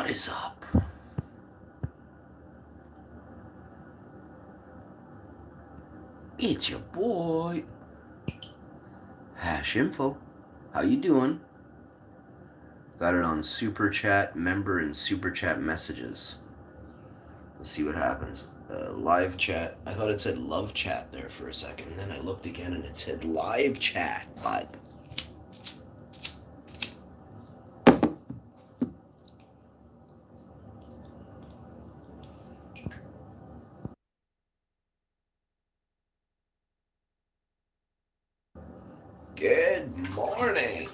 What is up? It's your boy, Hash Info. How you doing? Got it on Super Chat member and Super Chat messages. Let's see what happens. Live chat. I thought it said love chat there for a second. Then I looked again and it said live chat. But good morning.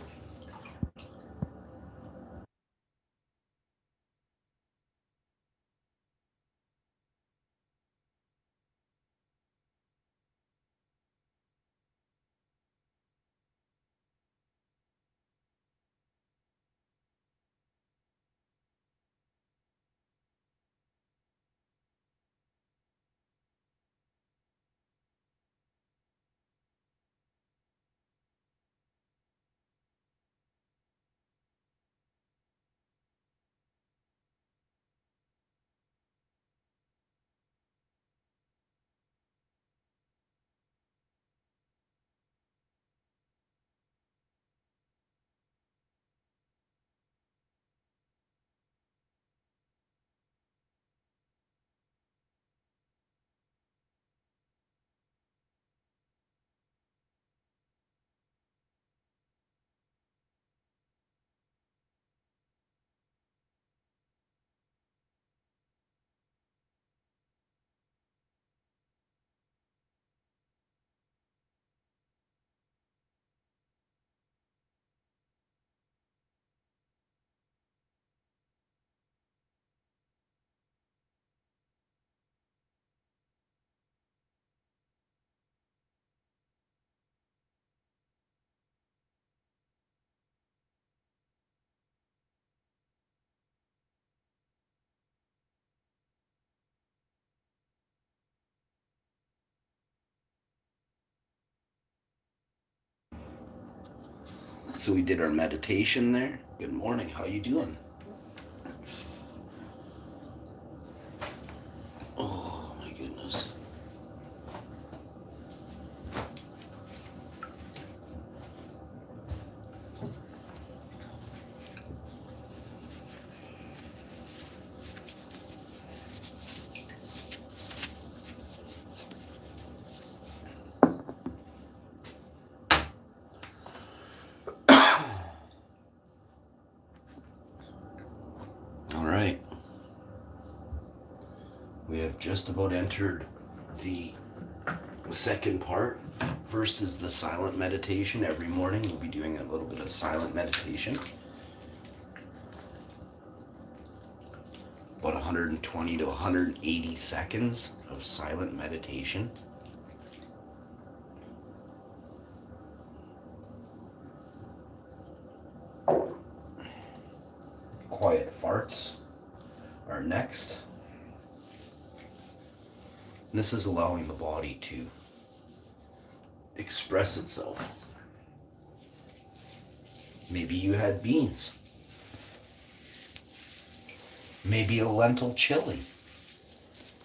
So we did our meditation there. Good morning. How you doing? Oh my goodness. All right. We have just about entered the second part. First is the silent meditation. Every morning we'll be doing a little bit of silent meditation. About 120 to 180 seconds of silent meditation. Quiet farts are next. This is allowing the body to express itself. Maybe you had beans. Maybe a lentil chili.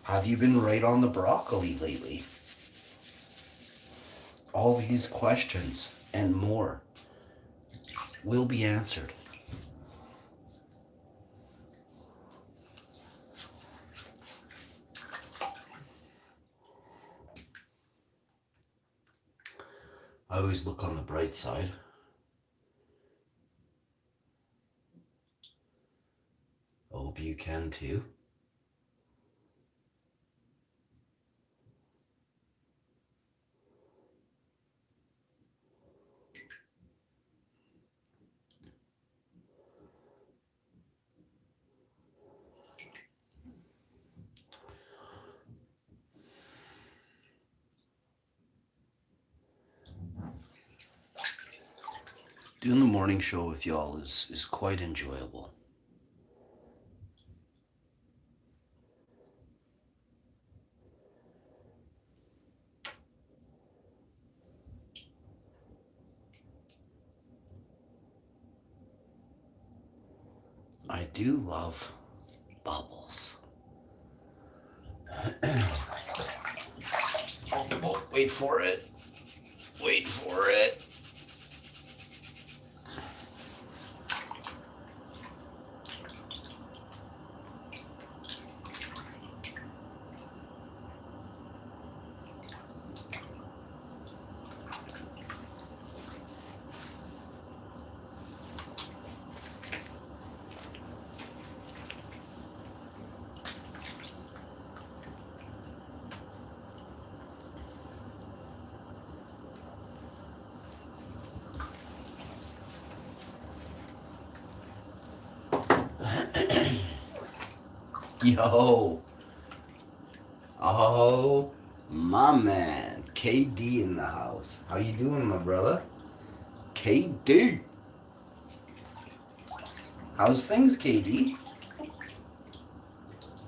Have you been right on the broccoli lately? All these questions and more will be answered. I always look on the bright side. I hope you can too. Doing the morning show with y'all is quite enjoyable. I do love bubbles. Oh, wait for it. Wait for it. Yo. Oh, my man. KD in the house. How you doing, my brother? KD. How's things, KD?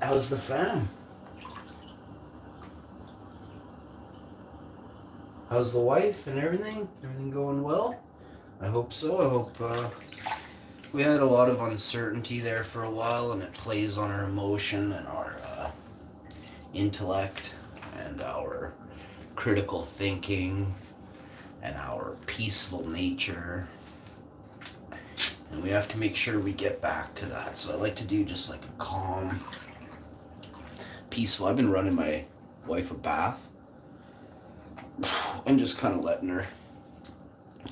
How's the fam? How's the wife and everything? Everything going well? I hope so. I hope, we had a lot of uncertainty there for a while, and it plays on our emotion and our intellect and our critical thinking and our peaceful nature. And we have to make sure we get back to that. So I like to do just like a calm, peaceful. I've been running my wife a bath and just kind of letting her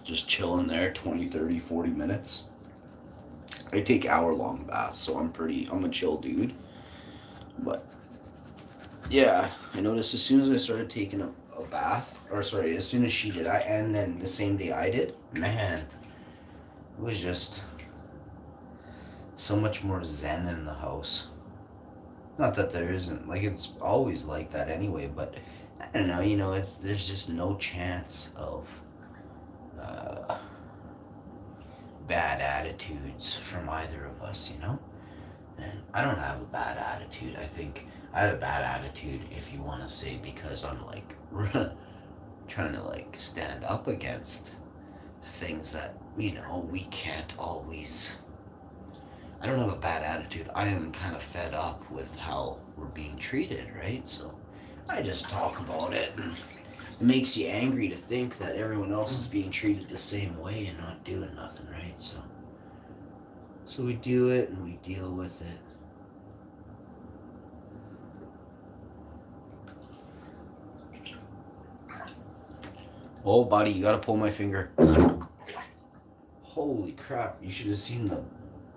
just chill in there 20, 30, 40 minutes. I take hour-long baths, so I'm a chill dude. But yeah, I noticed as soon as I started taking a bath, or sorry, as soon as she did, and then the same day I did, man, it was just so much more zen in the house. Not that there isn't, like, it's always like that anyway, but I don't know, there's just no chance of bad attitudes from either of us, And I don't have a bad attitude. I think I had a bad attitude, if you want to say, because I'm like trying to like stand up against things that, we can't always. I don't have a bad attitude. I am kind of fed up with how we're being treated, right? So I just talk about it, and it makes you angry to think that everyone else is being treated the same way and not doing nothing, right? So we do it and we deal with it. Oh, buddy, you gotta pull my finger. Holy crap, you should have seen the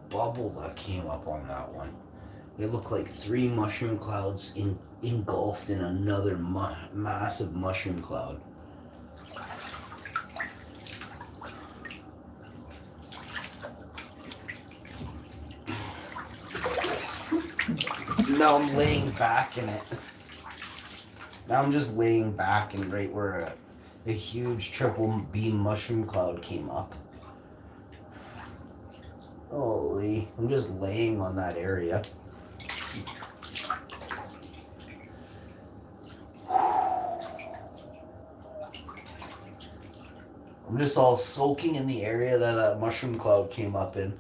bubble that came up on that one. It looked like 3 mushroom clouds engulfed in another massive mushroom cloud. Now I'm laying back in it. Now I'm just laying back and right where a huge triple beam mushroom cloud came up. Holy, I'm just laying on that area. I'm just all soaking in the area that mushroom cloud came up in.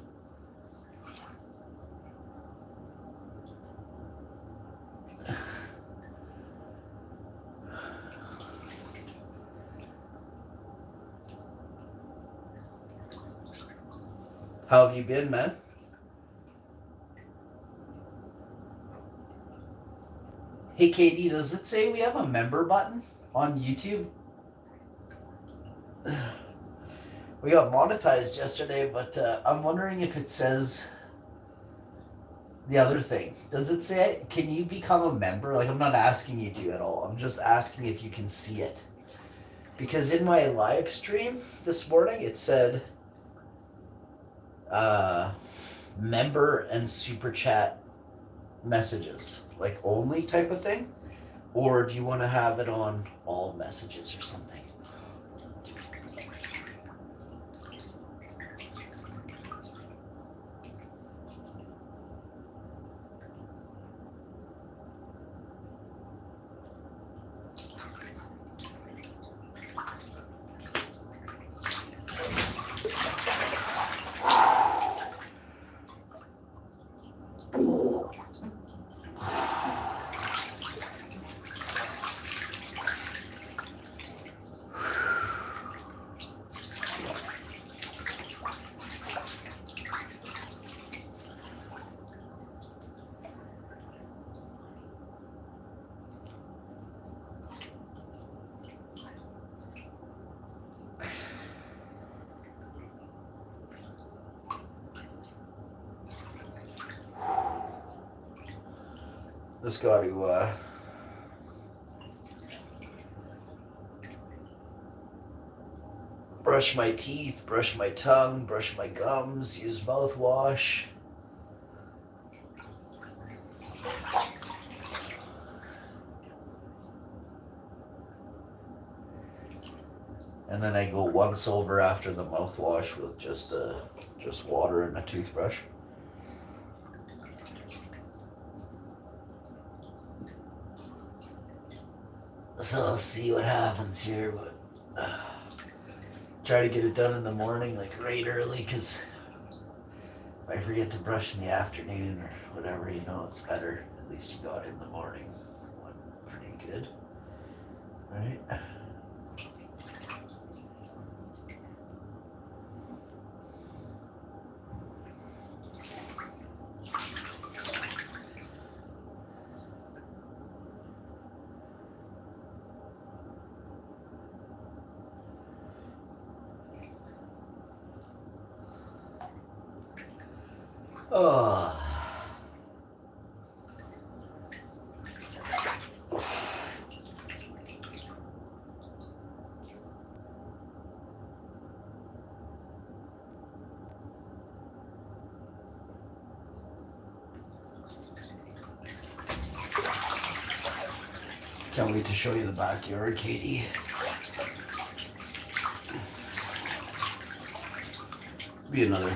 How have you been, man? Hey, KD, does it say we have a member button on YouTube? We got monetized yesterday, but I'm wondering if it says the other thing. Does it say, can you become a member? Like, I'm not asking you to at all. I'm just asking if you can see it. Because in my live stream this morning, it said member and super chat messages, like only type of thing, or do you want to have it on all messages or something? Just got to brush my teeth, brush my tongue, brush my gums, use mouthwash. And then I go once over after the mouthwash with just water and a toothbrush. So I'll see what happens here, but try to get it done in the morning, like right early, because if I forget to brush in the afternoon or whatever, it's better. At least you got it in the morning. One pretty good, right? Oh. Can't wait to show you the backyard, Katie. Be another,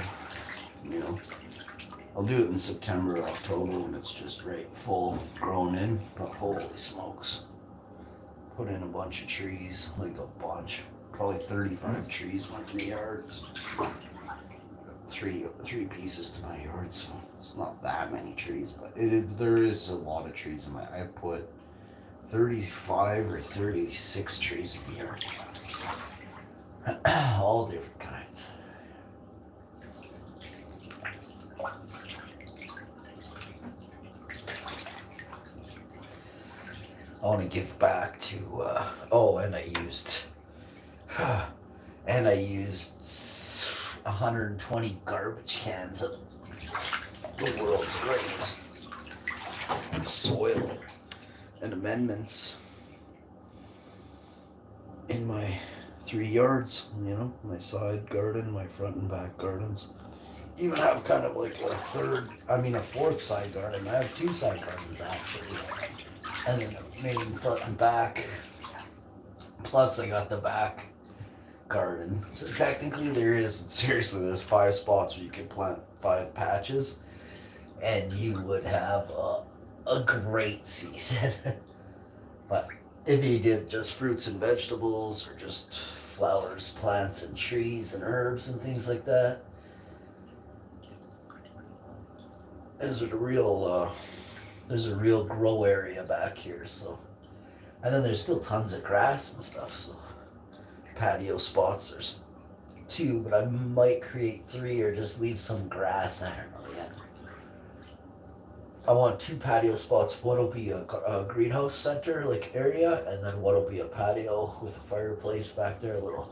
I'll do it in September or October when it's just right full grown in, but holy smokes. Put in a bunch of trees, like a bunch. Probably 35 trees went in the yards. Three pieces to my yard, so it's not that many trees, but there is a lot of trees in I put 35 or 36 trees in the yard. All different kinds. I want to give back to, and I used 120 garbage cans of the world's greatest soil and amendments in my 3 yards, my side garden, my front and back gardens. Even have kind of like a fourth side garden. I have 2 side gardens actually. And then the main front and back. Plus I got the back garden. So technically there's 5 spots where you can plant 5 patches. And you would have a great season. But if you did just fruits and vegetables or just flowers, plants and trees and herbs and things like that, there's a real grow area back here. So, and then there's still tons of grass and stuff. So patio spots, there's 2, but I might create 3 or just leave some grass. I don't know yet. I want 2 patio spots. One will be a greenhouse center area, and then one will be a patio with a fireplace back there, a little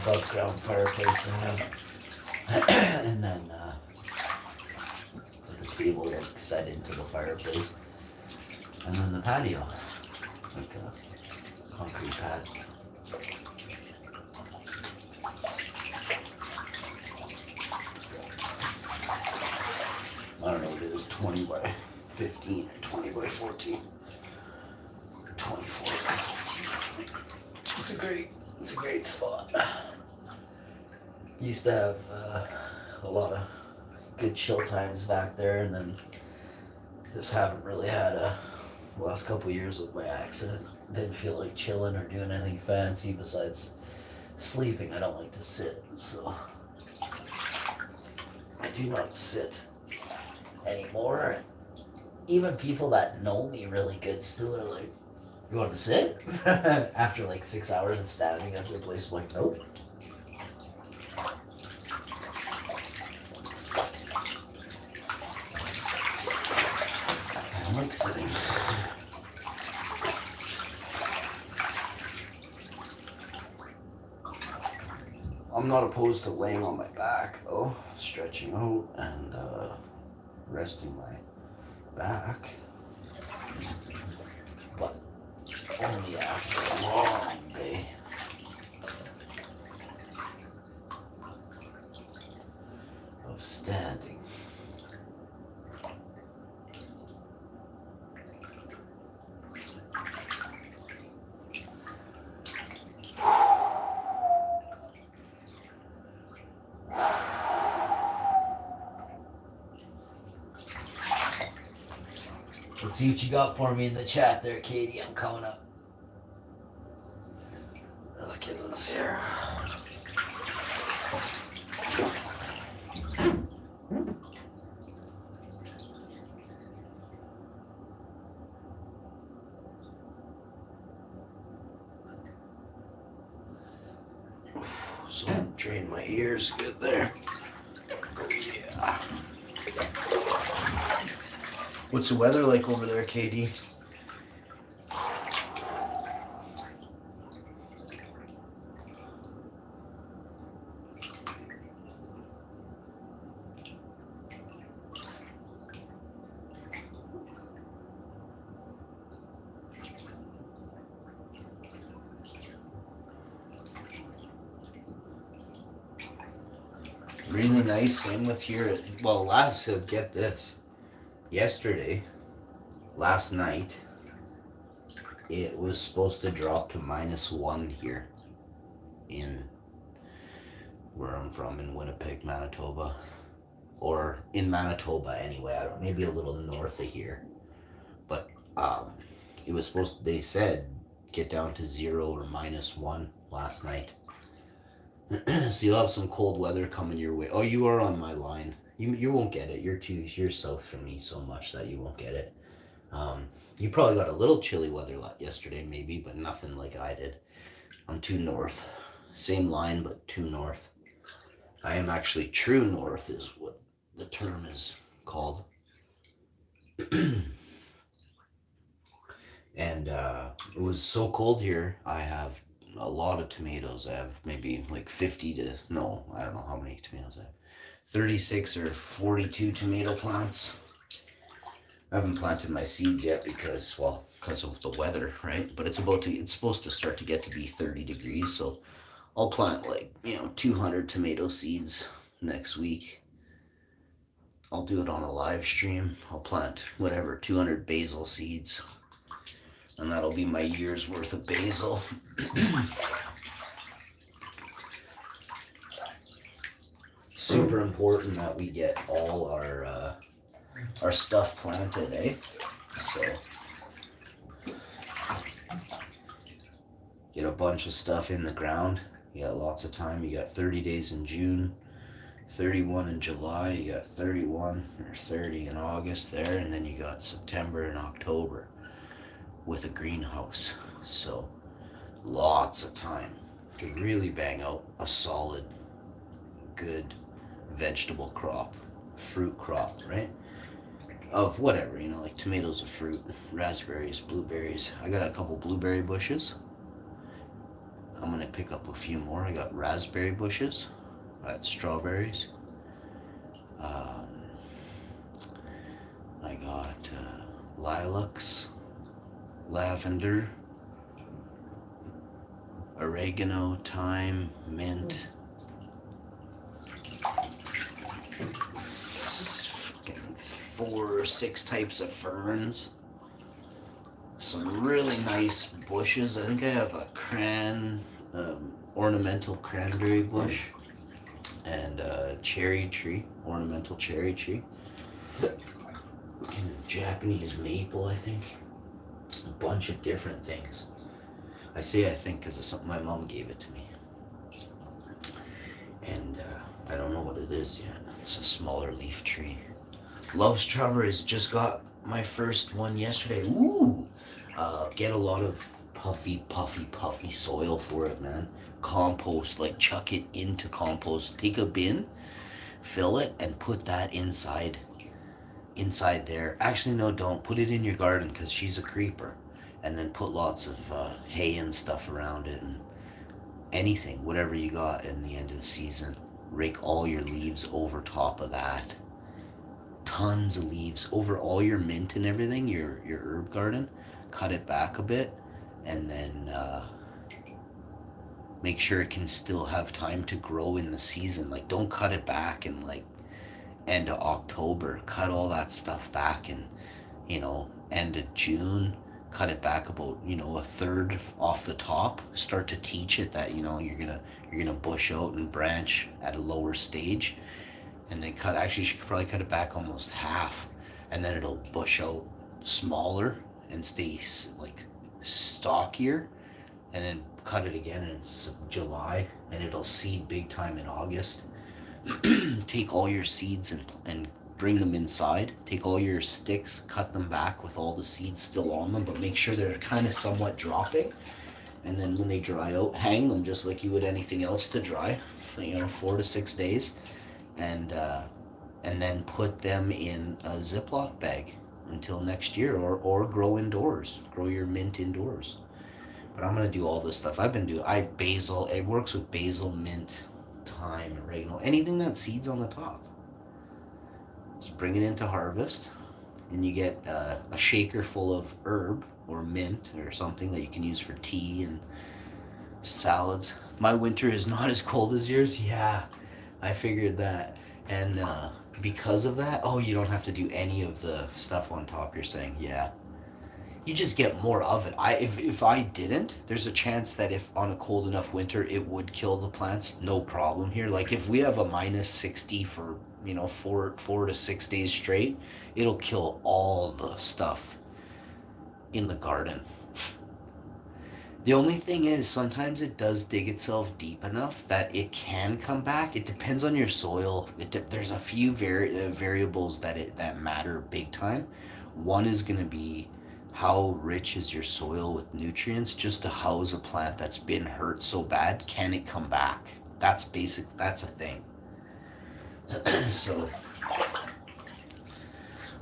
above ground fireplace and then with a table set into the fireplace, and then the patio, like a concrete pad. I don't know what it is, 20 by 15 or 20 by 14 or 24 by 14. It's a great spot. Used to have a lot of good chill times back there, and then just haven't really had last couple of years with my accident. Didn't feel like chilling or doing anything fancy besides sleeping. I don't like to sit, so I do not sit anymore. Even people that know me really good still are like, "You want to sit?" After like 6 hours of standing at the place, I'm like, nope. I don't like sitting. I'm not opposed to laying on my back though, stretching out and resting my back. Let's see what you got for me in the chat there, Katie. I'm coming up. Let's get this here. So drain my ears good there. Oh yeah. What's the weather like over there, KD? Really nice. Same with here. Well, get this. Yesterday, last night, it was supposed to drop to -1 here in where I'm from, in Winnipeg, Manitoba. Or in Manitoba anyway. I don't, maybe a little north of here. But it was they said, get down to 0 or -1 last night. So you'll have some cold weather coming your way. Oh, you are on my line. You won't get it. You're south from me so much that you won't get it. You probably got a little chilly weather yesterday, maybe, but nothing like I did. I'm too north. Same line, but too north. I am actually true north, is what the term is called. And it was so cold here. I have a lot of tomatoes. I have maybe like 50 to, no, I don't know how many tomatoes I have. 36 or 42 tomato plants. I haven't planted my seeds yet because of the weather, right? But it's supposed to start to get to be 30 degrees, so I'll plant 200 tomato seeds next week. I'll do it on a live stream. I'll plant 200 basil seeds, and that'll be my year's worth of basil. Super important that we get all our stuff planted, eh? So get a bunch of stuff in the ground. You got lots of time. You got 30 days in June, 31 in July, you got 31 or 30 in August there, and then you got September and October with a greenhouse. So lots of time to really bang out a solid, good vegetable crop, fruit crop, right? Of whatever, like tomatoes are fruit, raspberries, blueberries. I got a couple blueberry bushes. I'm gonna pick up a few more. I got raspberry bushes. I got strawberries. I got lilacs, lavender, oregano, thyme, mint. 4 or 6 types of ferns. Some really nice bushes. I think I have a ornamental cranberry bush and a cherry tree, ornamental cherry tree. And Japanese maple, I think. A bunch of different things. I say I think because it's something my mom gave it to me. And I don't know what it is yet. It's a smaller leaf tree. Love strawberries. Just got my first one yesterday. Ooh! Get a lot of puffy soil for it, man. Compost, chuck it into compost. Take a bin, fill it, and put that inside there. Actually, no, don't. Put it in your garden because she's a creeper. And then put lots of hay and stuff around it, and anything, whatever you got in the end of the season. Rake all your leaves over top of that. Tons of leaves over all your mint and everything, your herb garden. Cut it back a bit, and then make sure it can still have time to grow in the season. Don't cut it back in end of October. Cut all that stuff back in end of June. Cut it back about a third off the top. Start to teach it that you're gonna bush out and branch at a lower stage, and then you should probably cut it back almost half, and then it'll bush out smaller and stay like stockier, and then cut it again in July, and it'll seed big time in August. Take all your seeds and bring them inside. Take all your sticks, cut them back with all the seeds still on them, but make sure they're kind of somewhat dropping. And then when they dry out, hang them just like you would anything else to dry, 4 to 6 days, and then put them in a Ziploc bag until next year, or grow indoors. Grow your mint indoors. But I'm gonna do all this stuff. Basil. It works with basil, mint, thyme, oregano, anything that seeds on the top. Just bring it into harvest, and you get a shaker full of herb or mint or something that you can use for tea and salads. My winter is not as cold as yours. Yeah, I figured that. And because of that, you don't have to do any of the stuff on top, you're saying. Yeah. You just get more of it. If I didn't, there's a chance that if on a cold enough winter, it would kill the plants. No problem here. Like if we have a minus 60 for 4 to 6 days straight, it'll kill all the stuff in the garden. The only thing is sometimes it does dig itself deep enough that it can come back. It depends on your soil. There's a few variables that matter big time. One is going to be how rich is your soil with nutrients just to house a plant that's been hurt so bad. Can it come back? That's a thing. So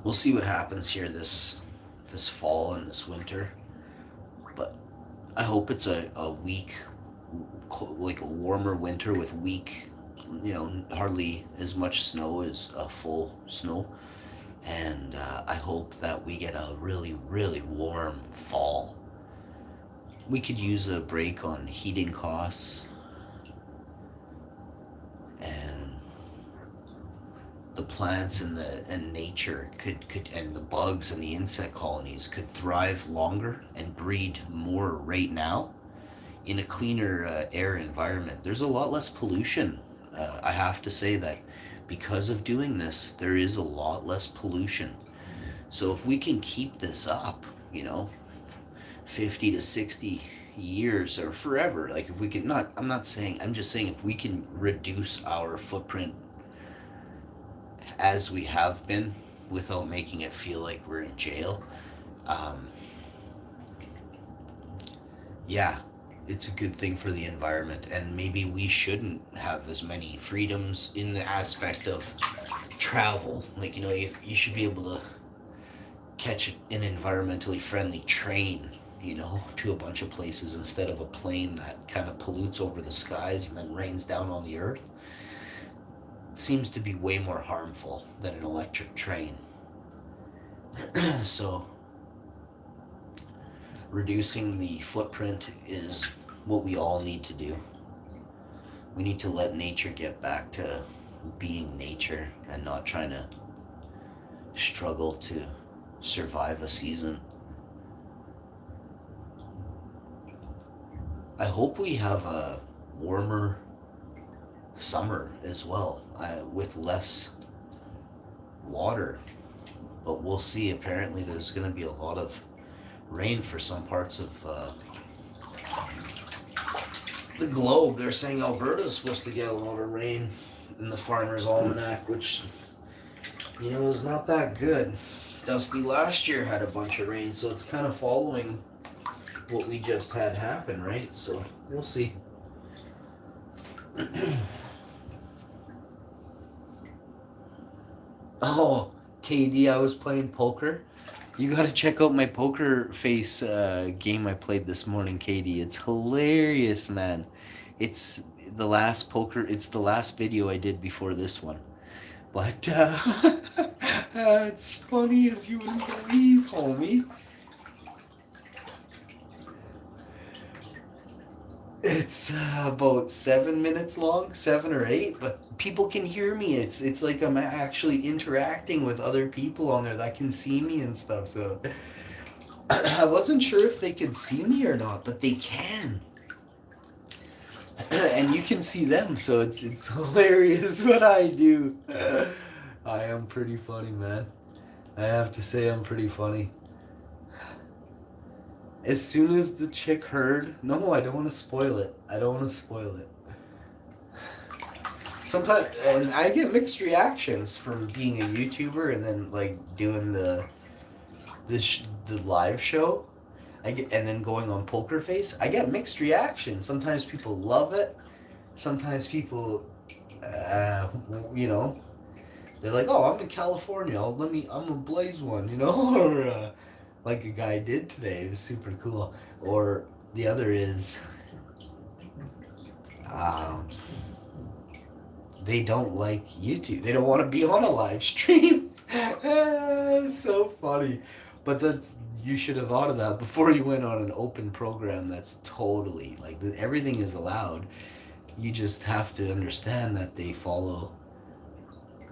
we'll see what happens here this fall and this winter. But I hope it's a weak, like a warmer winter with weak, hardly as much snow as a full snow. And I hope that we get a really, really warm fall. We could use a break on heating costs, and the plants and nature could and the bugs and the insect colonies could thrive longer and breed more right now in a cleaner air environment. There's a lot less pollution. I have to say that because of doing this, there is a lot less pollution. So if we can keep this up, 50 to 60 years or forever, like if we can I'm just saying if we can reduce our footprint as we have been without making it feel like we're in jail, yeah, it's a good thing for the environment. And maybe we shouldn't have as many freedoms in the aspect of travel. Like, you should be able to catch an environmentally friendly train, to a bunch of places instead of a plane that kind of pollutes over the skies and then rains down on the earth. It seems to be way more harmful than an electric train. So reducing the footprint is what we all need to do. We need to let nature get back to being nature and not trying to struggle to survive a season. I hope we have a warmer summer as well, with less water. But we'll see. Apparently there's going to be a lot of rain for some parts of the globe. They're saying Alberta's supposed to get a lot of rain in the Farmer's Almanac, which, is not that good. Dusty last year had a bunch of rain, so it's kind of following what we just had happen, right? So we'll see. Oh, KD, I was playing poker. You gotta check out my poker face game I played this morning, KD. It's hilarious, man. It's the last video I did before this one. But it's funny as you wouldn't believe, homie. It's about 7 minutes long, 7 or 8, but people can hear me. It's like I'm actually interacting with other people on there that can see me and stuff. So I wasn't sure if they could see me or not, but they can. And you can see them, so it's hilarious what I do. I am pretty funny, man. I have to say I'm pretty funny. As soon as the chick heard, no, I don't want to spoil it. I don't want to spoil it. Sometimes, and I get mixed reactions from being a YouTuber and then like doing the live show. And then going on Poker Face. I get mixed reactions. Sometimes people love it. Sometimes people, uh, you know, they're like, "Oh, I'm in California. I'm gonna blaze one," or like a guy did today. It was super cool. Or the other is, um, they don't like YouTube. They don't want to be on a live stream. It's so funny. But that's you should have thought of that before you went on an open program that's totally like everything is allowed. You just have to understand that they follow,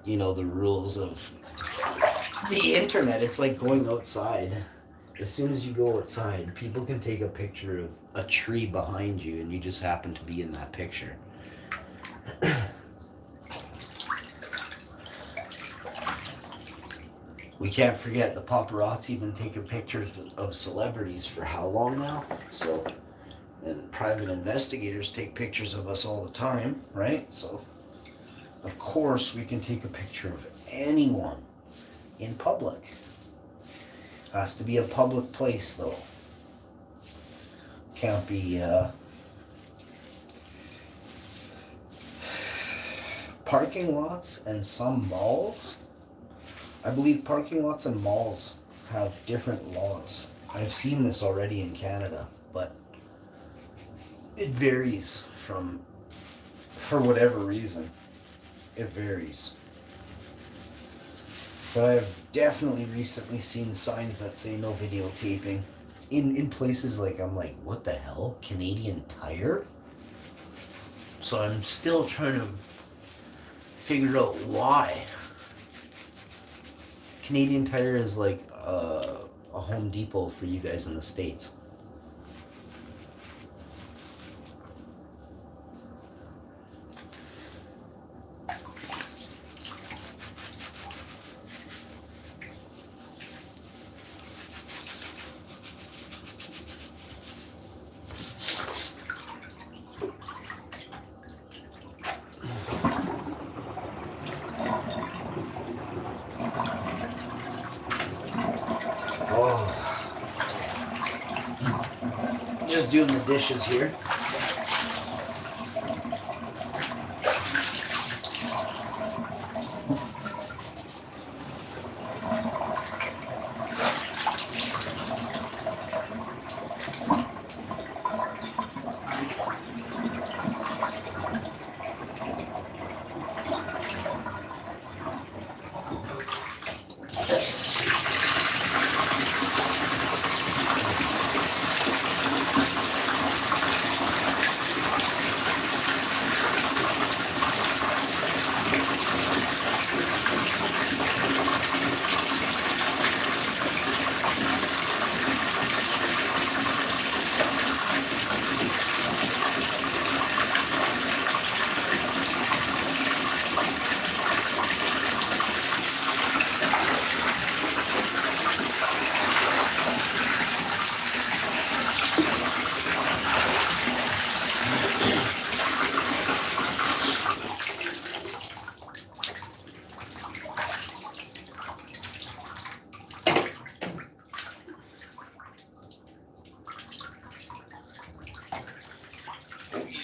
the rules of the internet. It's like going outside. As soon as you go outside, people can take a picture of a tree behind you and you just happen to be in that picture. We can't forget the paparazzi been taking pictures of celebrities for how long now? So, and private investigators take pictures of us all the time, right? So, of course, we can take a picture of anyone in public. Has to be a public place, though. Can't be parking lots and some malls. I believe parking lots and malls have different laws. I've seen this already in Canada, but it varies for whatever reason. It varies. But I've definitely recently seen signs that say no videotaping. In places like, I'm like, what the hell? Canadian Tire? So I'm still trying to figure out why. Canadian Tire is like a Home Depot for you guys in the States. Oh, just doing the dishes here.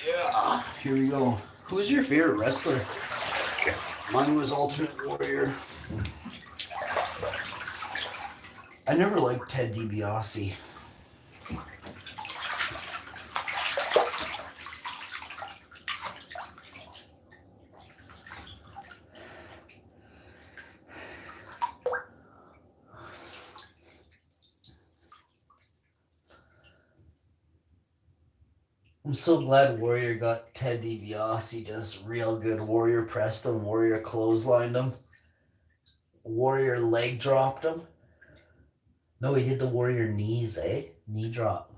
Yeah, here we go. Who's your favorite wrestler? Mine was Ultimate Warrior. I never liked Ted DiBiase. I'm so glad Warrior got Ted DiBiase just real good. Warrior pressed him, Warrior clotheslined him, Warrior leg dropped him. No, he did the Warrior knees, eh? Knee drop.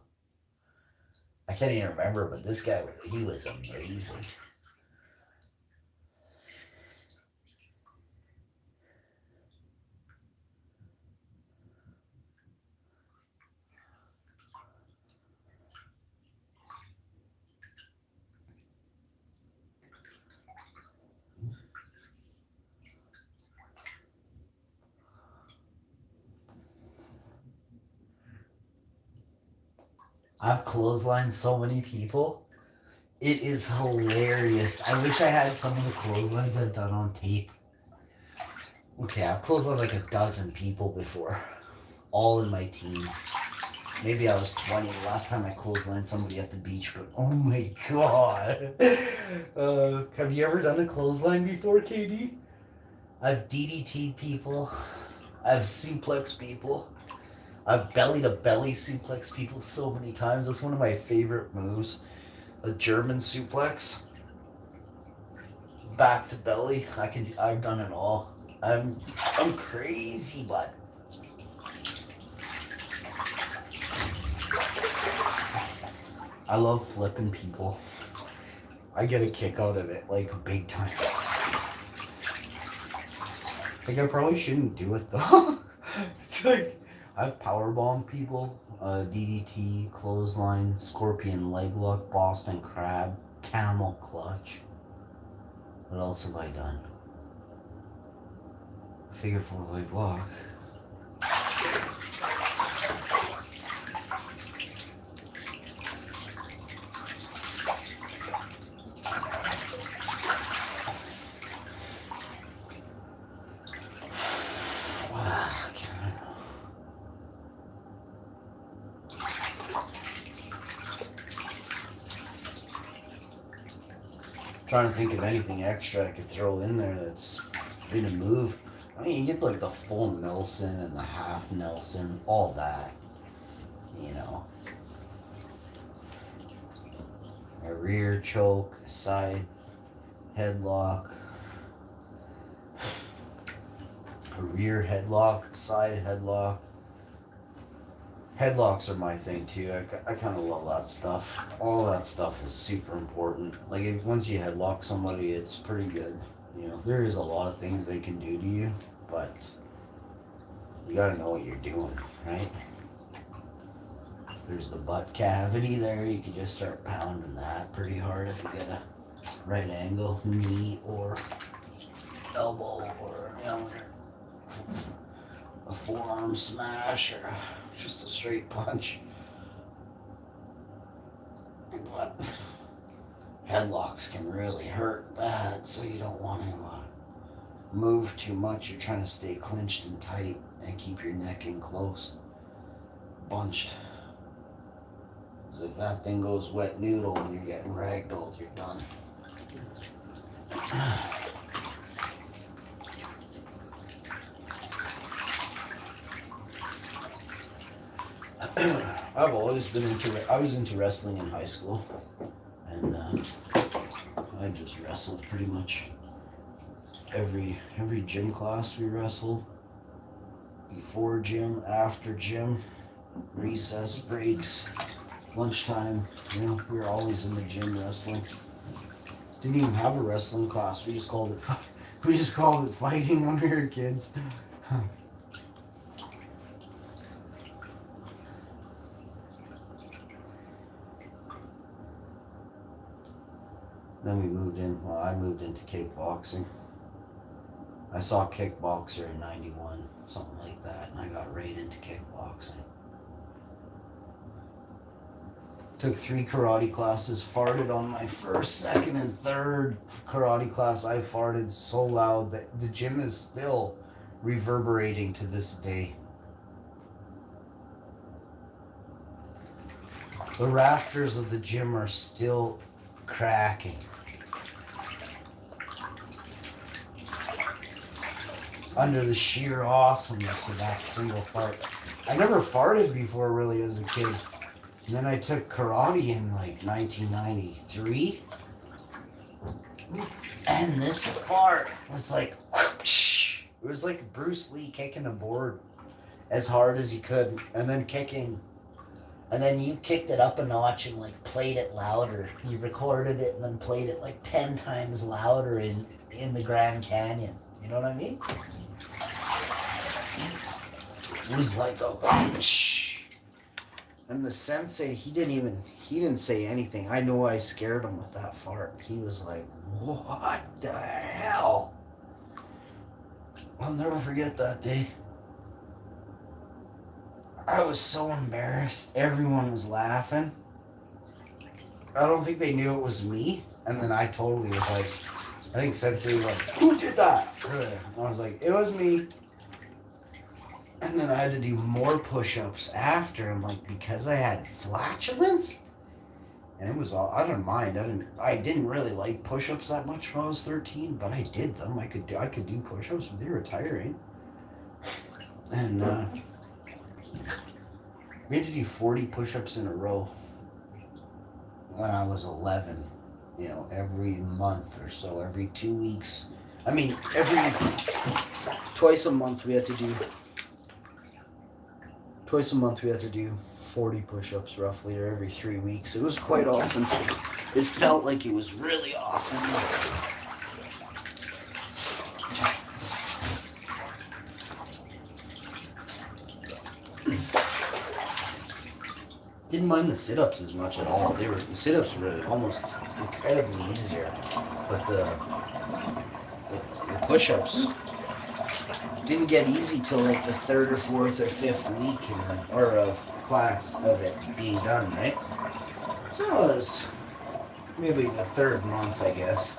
I can't even remember, but this guy, he was amazing. I've clotheslined so many people. It is hilarious. I wish I had some of the clotheslines I've done on tape. Okay, I've clotheslined like a dozen people before, all in my teens. Maybe I was 20 the last time I clotheslined somebody at the beach, but oh my god. Have you ever done a clothesline before, KD? I've DDT'd people. I've suplex people. I've belly to belly suplex people so many times. That's one of my favorite moves. A German suplex. Back to belly. I've done it all. I'm crazy, but I love flipping people. I get a kick out of it, like big time. Like I probably shouldn't do it though. It's like I've powerbombed people, DDT, clothesline, scorpion leg lock, Boston crab, camel clutch. What else have I done? Figure four leg lock. Trying to think of anything extra I could throw in there that's been a move. I mean, you get like the full Nelson and the half Nelson, all that, you know. A rear choke, side headlock, a rear headlock, side headlock. Headlocks are my thing too. I kind of love that stuff. All that stuff is super important. Like once you headlock somebody, it's pretty good. You know, there is a lot of things they can do to you, but you got to know what you're doing, right? There's the butt cavity there. You can just start pounding that pretty hard if you get a right angle knee or elbow or, you know, a forearm smash or just a straight punch. But headlocks can really hurt bad, so you don't want to move too much. You're trying to stay clinched and tight and keep your neck in close, bunched. Because if that thing goes wet noodle and you're getting ragdolled, you're done. I've always been I was into wrestling in high school, and I just wrestled pretty much every gym class we wrestled. Before gym, after gym, recess, breaks, lunchtime, you know, we were always in the gym wrestling. Didn't even have a wrestling class, we just called it fighting when we were kids. Then I moved into kickboxing. I saw Kickboxer in 91, something like that, and I got right into kickboxing. Took 3 karate classes, farted on my first, second, and third karate class. I farted so loud that the gym is still reverberating to this day. The rafters of the gym are still cracking. Under the sheer awesomeness of that single fart. I never farted before really as a kid. And then I took karate in like 1993. And this fart was like, whoosh. It was like Bruce Lee kicking a board as hard as you could. And then kicking. And then you kicked it up a notch and like played it louder. You recorded it and then played it like 10 times louder in the Grand Canyon. You know what I mean? It was like a whoosh. And the sensei, he didn't say anything. I know I scared him with that fart. He was like, what the hell? I'll never forget that day. I was so embarrassed. Everyone was laughing. I don't think they knew it was me. And then I totally was like, I think Sensei was like, who did that? And I was like, it was me. And then I had to do more push-ups after. I'm like, because I had flatulence? And it was all, I don't mind. I didn't really like push-ups that much when I was 13, but I did them. I could do push-ups, but they were tiring. And we had to do 40 push-ups in a row when I was 11. You know, every month or so, every 2 weeks. I mean, twice a month we had to do 40 push-ups roughly, or every 3 weeks. It was quite often. It felt like it was really often. Didn't mind the sit-ups as much at all. The sit-ups were almost incredibly easier, but the push-ups didn't get easy till like the third or fourth or fifth week, or of class of it being done, right? So it was maybe the third month, I guess.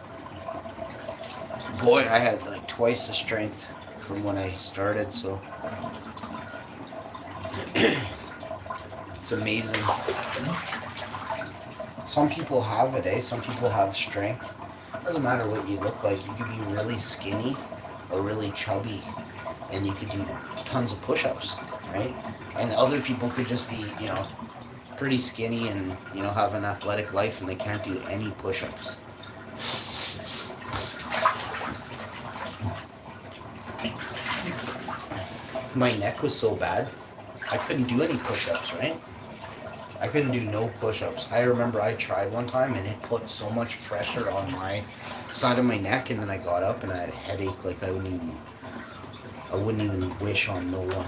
Boy, I had like twice the strength from when I started, so it's amazing. Some people have it, eh? Some people have strength. Doesn't matter what you look like. You could be really skinny or really chubby, and you could do tons of push-ups, right? And other people could just be, you know, pretty skinny and, you know, have an athletic life, and they can't do any push-ups. My neck was so bad, I couldn't do any push-ups, right? I couldn't do no push-ups. I remember I tried one time, and it put so much pressure on my side of my neck, and then I got up and I had a headache like I wouldn't even wish on no one.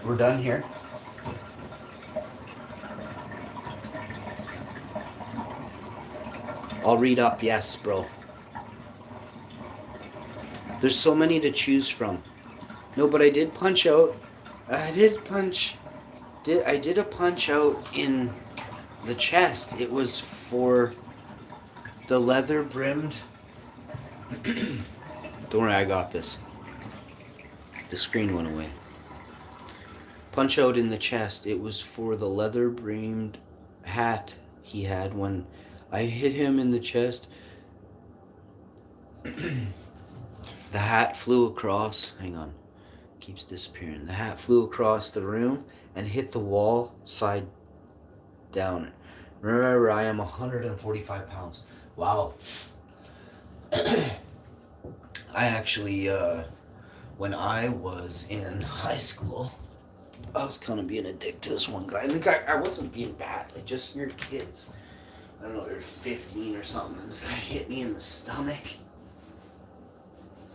We're done here. I'll read up, yes, bro. There's so many to choose from. No, but I did punch out. I did a punch out in the chest. It was for the leather brimmed. Don't worry, I got this. The screen went away. Punch out in the chest. It was for the leather brimmed hat he had when I hit him in the chest. The hat flew across. Hang on. Keeps disappearing. The hat flew across the room and hit the wall side down. Remember, I am 145 pounds. Wow. I actually, when I was in high school, I was kind of being a dick to this one guy. And the guy, I wasn't being bad, like just weird kids. I don't know, they were 15 or something. And this guy hit me in the stomach.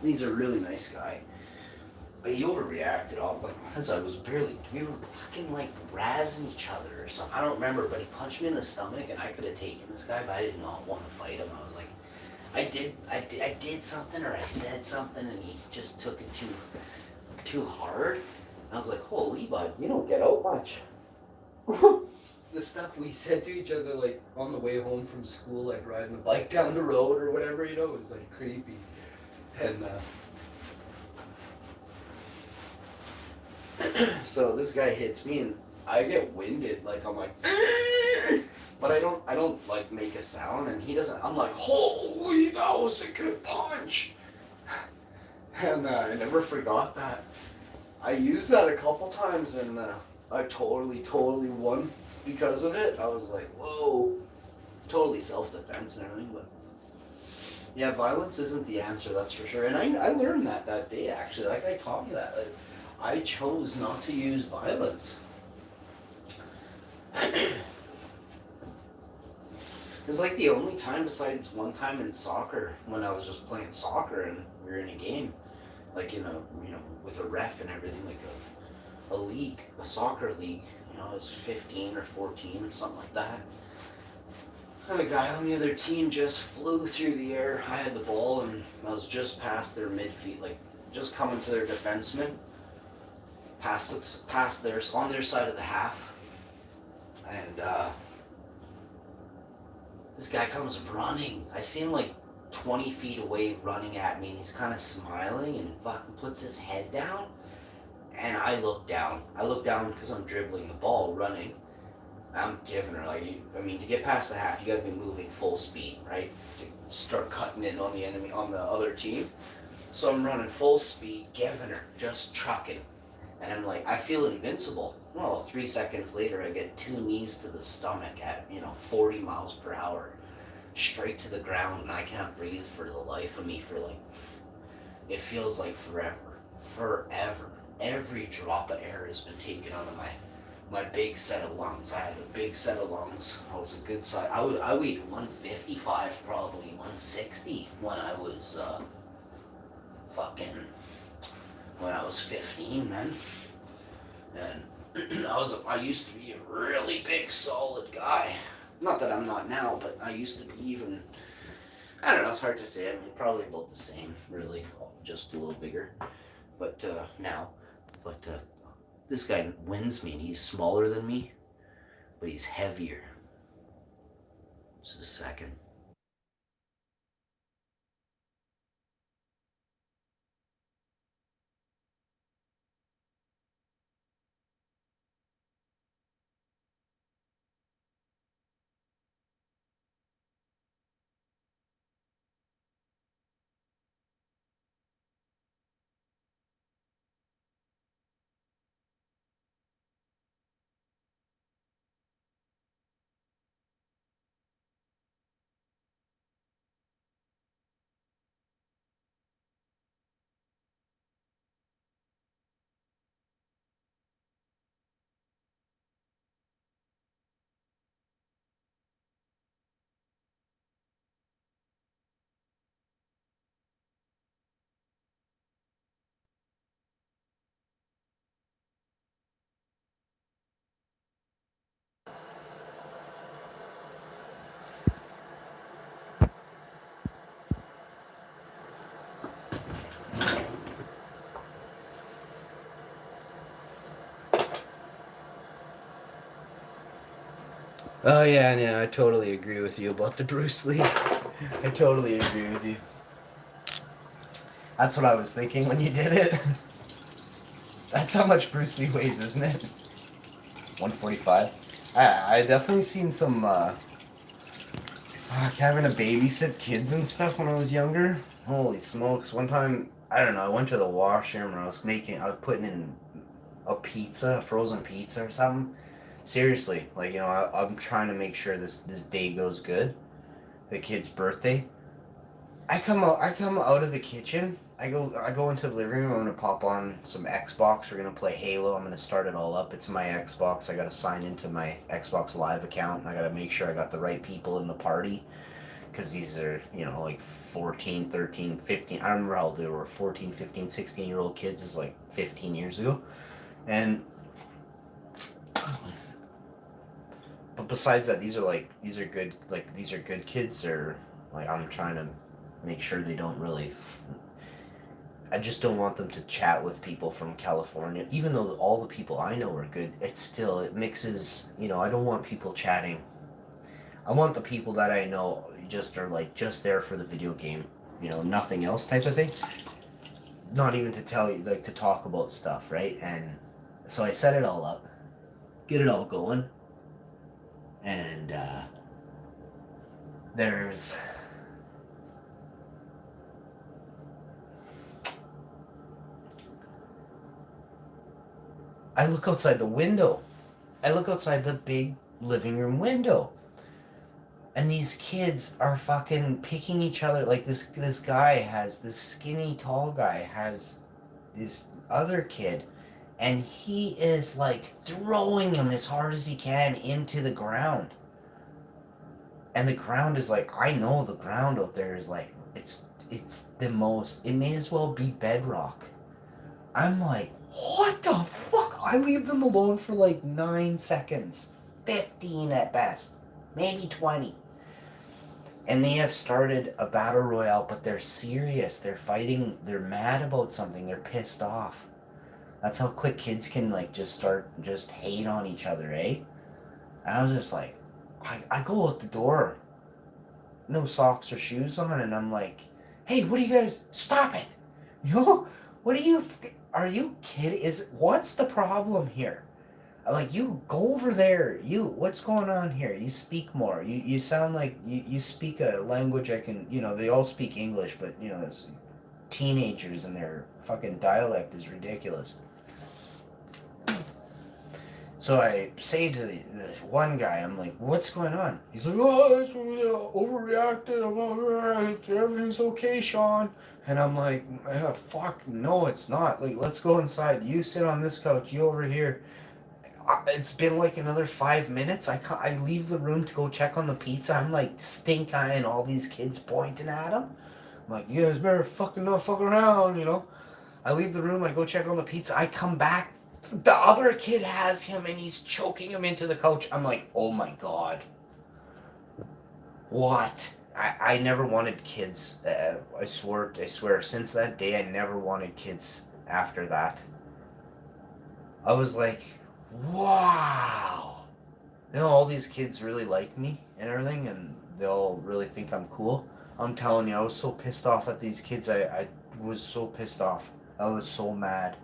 He's a really nice guy. But he overreacted all, like, because we were fucking like razzing each other or something. I don't remember, but he punched me in the stomach, and I could have taken this guy, but I did not want to fight him. I was like, I did something, or I said something, and he just took it too hard. I was like, holy bud, you don't get out much. The stuff we said to each other, like, on the way home from school, like, riding the bike down the road or whatever, you know, it was, like, creepy. And, so this guy hits me, and I get winded, like, I'm like, but I don't, like, make a sound, and he doesn't, I'm like, holy, that was a good punch. And, I never forgot that. I used that a couple times, and I totally won because of it. I was like, whoa. Totally self-defense and everything, but yeah, violence isn't the answer, that's for sure. And I learned that day, actually. Like, I taught me that. Like, I chose not to use violence. It's like the only time, besides one time in soccer, when I was just playing soccer and we were in a game. like in a, with a ref and everything, like a league, a soccer league. I was 15 or 14 or something like that. And the guy on the other team just flew through the air. I had the ball and I was just past their midfield, like just coming to their defenseman, past theirs on their side of the half, and this guy comes running. I see him like 20 feet away running at me, and he's kind of smiling and fucking puts his head down. And I look down. I look down because I'm dribbling the ball, running. I'm giving her, like, to get past the half, you gotta be moving full speed, right? To start cutting in on the enemy, on the other team. So I'm running full speed, giving her, just trucking. And I'm like, I feel invincible. Well, 3 seconds later, I get 2 knees to the stomach at, 40 miles per hour, straight to the ground, and I can't breathe for the life of me for like, it feels like forever. Forever. Every drop of air has been taken out of my big set of lungs. I had a big set of lungs. I was a good size. I weighed 155, probably 160 when I was when I was 15, man. And I used to be a really big, solid guy. Not that I'm not now, but I used to be even. I don't know. It's hard to say. Probably about the same, really, just a little bigger. But now, this guy wins me, and he's smaller than me, but he's heavier. Just a second. Oh yeah, I totally agree with you about the Bruce Lee. I totally agree with you. That's what I was thinking when you did it. That's how much Bruce Lee weighs, isn't it? 145. I definitely seen some having to babysit kids and stuff when I was younger. Holy smokes! One time, I don't know, I went to the washroom and I was putting in a frozen pizza or something. Seriously, like, I'm trying to make sure this day goes good. The kid's birthday. I come out of the kitchen. I go into the living room. I'm gonna pop on some Xbox. We're gonna play Halo. I'm gonna start it all up. It's my Xbox. I gotta sign into my Xbox Live account, and I gotta make sure I got the right people in the party, because these are, like 14, 13, 15. I don't remember how old they were. 14, 15, 16-year-old kids is like 15 years ago, and. But besides that, these are good kids. Or like, I'm trying to make sure they don't really. I just don't want them to chat with people from California, even though all the people I know are good. It mixes. I don't want people chatting. I want the people that I know just are just there for the video game. Nothing else type of thing. Not even to tell you, to talk about stuff, right? And so I set it all up, get it all going. And there's I look outside the window. I look outside the big living room window. And these kids are fucking picking each other. Like, this skinny tall guy has this other kid, and he is throwing him as hard as he can into the ground. And the ground is I know the ground out there is it's the most, it may as well be bedrock. I'm like, what the fuck? I leave them alone for like 9 seconds. 15 at best. Maybe 20. And they have started a battle royale, but they're serious. They're fighting. They're mad about something. They're pissed off. That's how quick kids can like just hate on each other, eh? And I was just like, I go out the door, no socks or shoes on, and I'm like, hey, what do you guys, stop it. You know, what are you kidding? What's the problem here? I'm like, you go over there. What's going on here? You speak more. You sound like you speak a language I can, they all speak English, but, it's teenagers and their fucking dialect is ridiculous. So I say to the one guy, I'm like, what's going on? He's like, oh, it's overreacted. Everything's okay, Sean. And I'm like, fuck, no, it's not. Like, let's go inside. You sit on this couch. You over here. It's been like another 5 minutes. I leave the room to go check on the pizza. I'm like stink-eyeing all these kids pointing at him. I'm like, you guys better fucking not fuck around, I leave the room. I go check on the pizza. I come back. The other kid has him and he's choking him into the couch. I'm like, oh my God. What? I never wanted kids. I swear. Since that day, I never wanted kids after that. I was like, wow. All these kids really like me and everything, and they'll really think I'm cool. I'm telling you, I was so pissed off at these kids. I was so pissed off. I was so mad.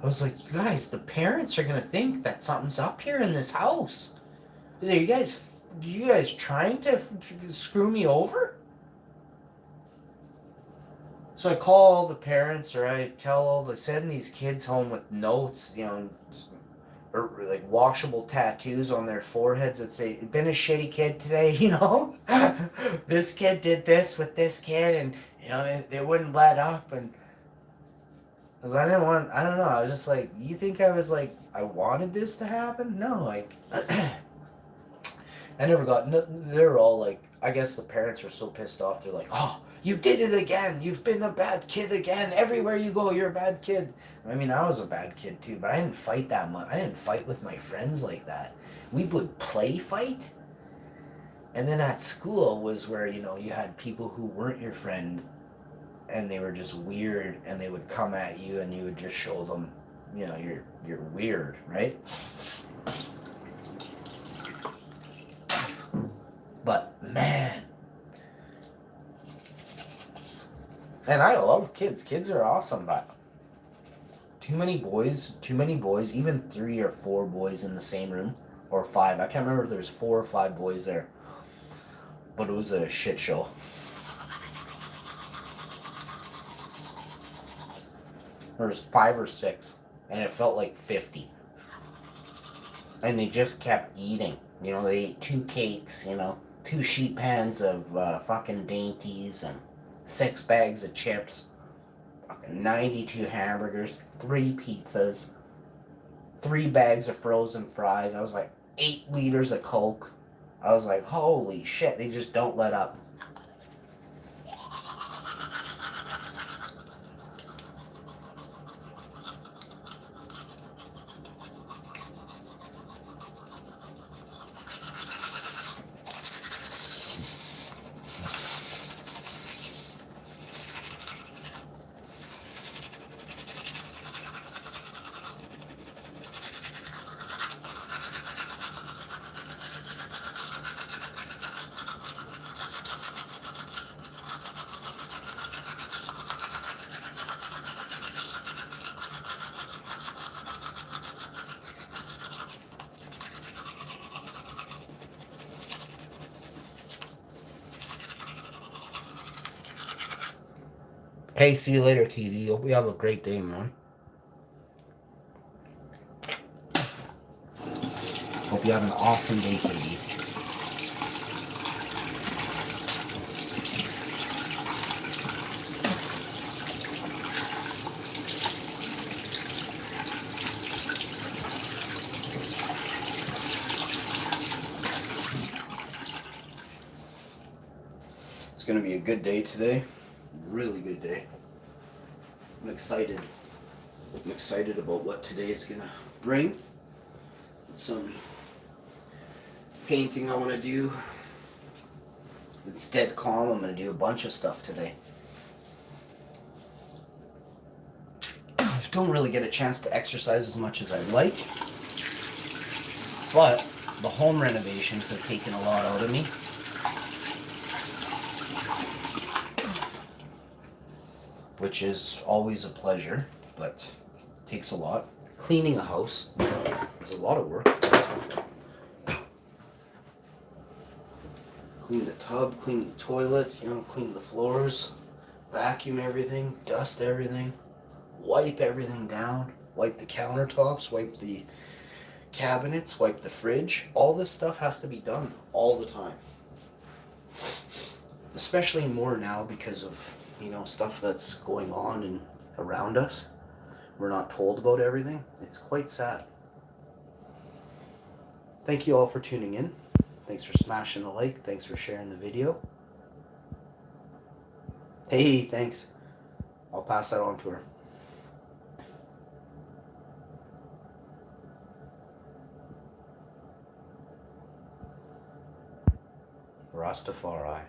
I was like, you guys, the parents are going to think that something's up here in this house. Are you guys trying to screw me over? So I call all the parents, or I send these kids home with notes, or like washable tattoos on their foreheads that say, been a shitty kid today, This kid did this with this kid, and, they wouldn't let up, and I don't know, I was just like, you think I was like, I wanted this to happen? No, like, I never got, they're all like, I guess the parents were so pissed off, they're like, oh, you did it again, you've been a bad kid again, everywhere you go, you're a bad kid. I mean, I was a bad kid too, but I didn't fight that much. I didn't fight with my friends like that. We would play fight, and then at school was where, you had people who weren't your friend, and they were just weird, and they would come at you, and you would just show them, you're weird, right? But man, and I love kids. Kids are awesome, but too many boys, even 3 or 4 boys in the same room, or 5. I can't remember if there's 4 or 5 boys there, but it was a shit show. There was 5 or 6, and it felt like 50. And they just kept eating. They ate 2 cakes, 2 sheet pans of fucking dainties, and 6 bags of chips, fucking 92 hamburgers, 3 pizzas, 3 bags of frozen fries. I was like, 8 liters of Coke. I was like, holy shit, they just don't let up. Hey, see you later, TD. Hope you have a great day, man. Hope you have an awesome day, TD. It's going to be a good day today. Really good day. I'm excited. I'm excited about what today is gonna bring. Some painting I want to do. It's dead calm. I'm gonna do a bunch of stuff today. Don't really get a chance to exercise as much as I'd like, but the home renovations have taken a lot out of me. Which is always a pleasure, but takes a lot. Cleaning a house is a lot of work. Clean the tub, clean the toilet, clean the floors, vacuum everything, dust everything, wipe everything down, wipe the countertops, wipe the cabinets, wipe the fridge. All this stuff has to be done all the time. Especially more now because of, stuff that's going on and around us. We're not told about everything. It's quite sad. Thank you all for tuning in. Thanks for smashing the like. Thanks for sharing the video. Hey, thanks. I'll pass that on to her. Rastafari.